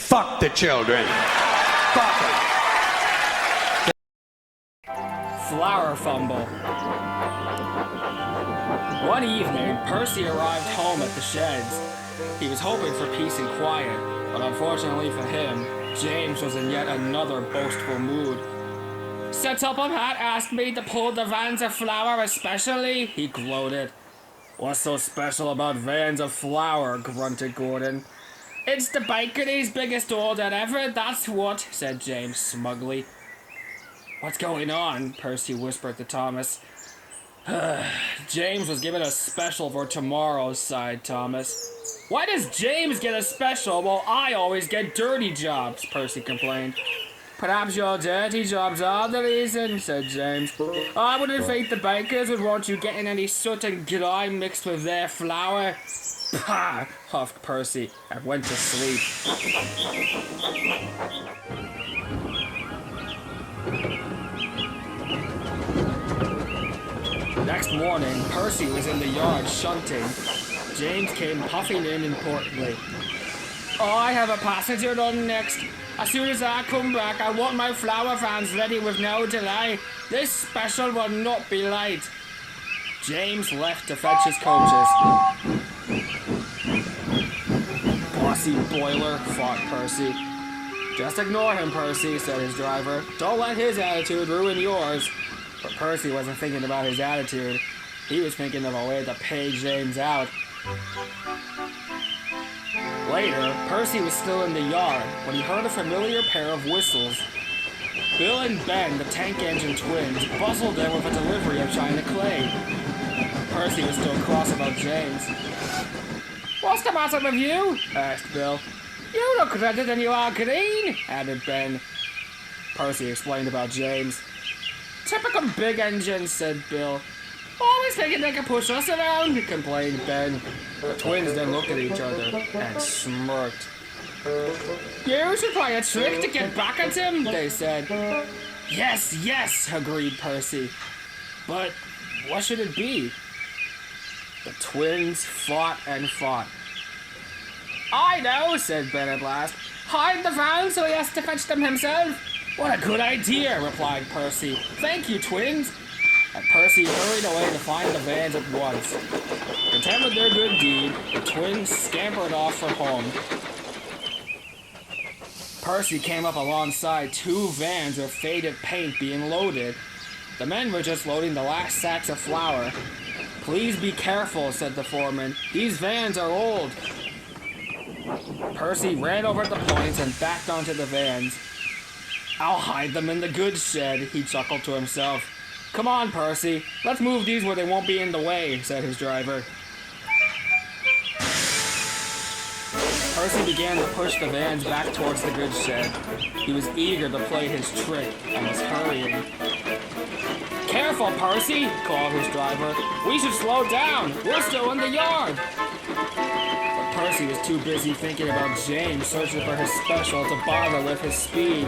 Fuck the children. Fuck them. Flower Fumble. One evening, Percy arrived home at the sheds. He was hoping for peace and quiet, but unfortunately for him, James was in yet another boastful mood. "Set up a hat asked me to pull the vans of flour especially," he gloated. "What's so special about vans of flour?" grunted Gordon. "It's the bakery's biggest order ever, that's what," said James smugly. "What's going on?" Percy whispered to Thomas. "James was given a special for tomorrow," sighed Thomas. "Why does James get a special while I always get dirty jobs?" Percy complained. "Perhaps your dirty jobs are the reason," said James. "I wouldn't think the bakers would want you getting any soot and grime mixed with their flour." "Pah!" huffed Percy and went to sleep. Next morning, Percy was in the yard shunting. James came puffing in importantly. "I have a passenger on next. As soon as I come back, I want my flour vans ready with no delay. This special will not be late." James left to fetch his coaches. "Bossy boiler," thought Percy. "Just ignore him, Percy," said his driver. "Don't let his attitude ruin yours." But Percy wasn't thinking about his attitude. He was thinking of a way to pay James out. Later, Percy was still in the yard when he heard a familiar pair of whistles. Bill and Ben, the tank engine twins, bustled in with a delivery of China clay. Percy was still cross about James. "What's the matter with you?" asked Bill. "You look redder than you are green," added Ben. Percy explained about James. "Typical big engines," said Bill. "Always thinking they can push us around," complained Ben. The twins then looked at each other and smirked. "You should play a trick to get back at him," they said. Yes, agreed Percy. But what should it be? The twins fought and fought. "I know," said Ben at last. "Hide the van so he has to fetch them himself." "What a good idea," replied Percy. "Thank you, twins." And Percy hurried away to find the vans at once. Content with their good deed, the twins scampered off for home. Percy came up alongside two vans with faded paint being loaded. The men were just loading the last sacks of flour. "Please be careful," said the foreman. "These vans are old." Percy ran over the points and backed onto the vans. "I'll hide them in the goods shed," he chuckled to himself. "Come on, Percy. Let's move these where they won't be in the way," said his driver. Percy began to push the vans back towards the goods shed. He was eager to play his trick and was hurrying. "Careful, Percy," called his driver. "We should slow down. We're still in the yard." But Percy was too busy thinking about James searching for his special to bother with his speed.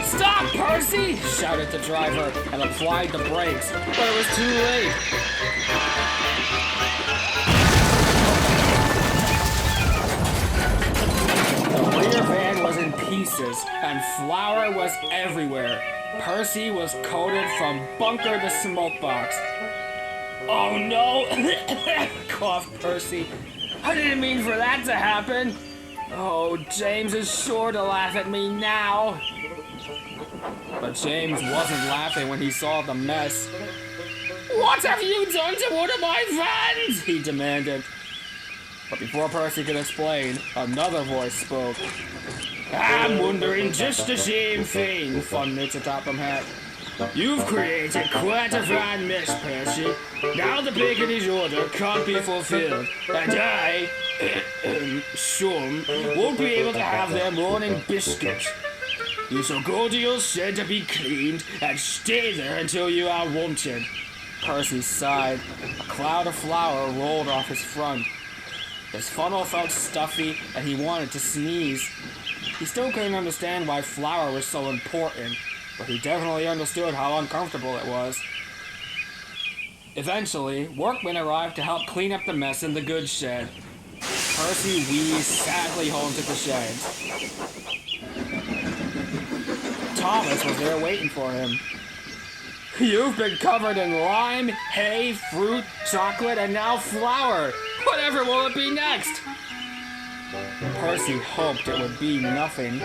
"Stop, Percy!" shouted the driver and applied the brakes, but it was too late. The rear van was in pieces and flour was everywhere. Percy was coated from bunker to smokebox. "Oh no!" coughed Percy. "I didn't mean for that to happen. Oh, James is sure to laugh at me now." But James wasn't laughing when he saw the mess. "What have you done to one of my vans?" he demanded. But before Percy could explain, another voice spoke. "I'm wondering just the same thing," thundered the Topham Hatt. "You've created quite a fine mess, Percy. Now the bakery's order can't be fulfilled, and I, won't be able to have their morning biscuits. You shall go to your shed to be cleaned and stay there until you are wanted." Percy sighed. A cloud of flour rolled off his front. His funnel felt stuffy and he wanted to sneeze. He still couldn't understand why flour was so important, but he definitely understood how uncomfortable it was. Eventually, workmen arrived to help clean up the mess in the goods shed. Percy wheezed sadly home to the shed. Thomas was there waiting for him. You've been covered in lime, hay, fruit, chocolate, and now flour. Whatever will it be next? Percy hoped it would be nothing.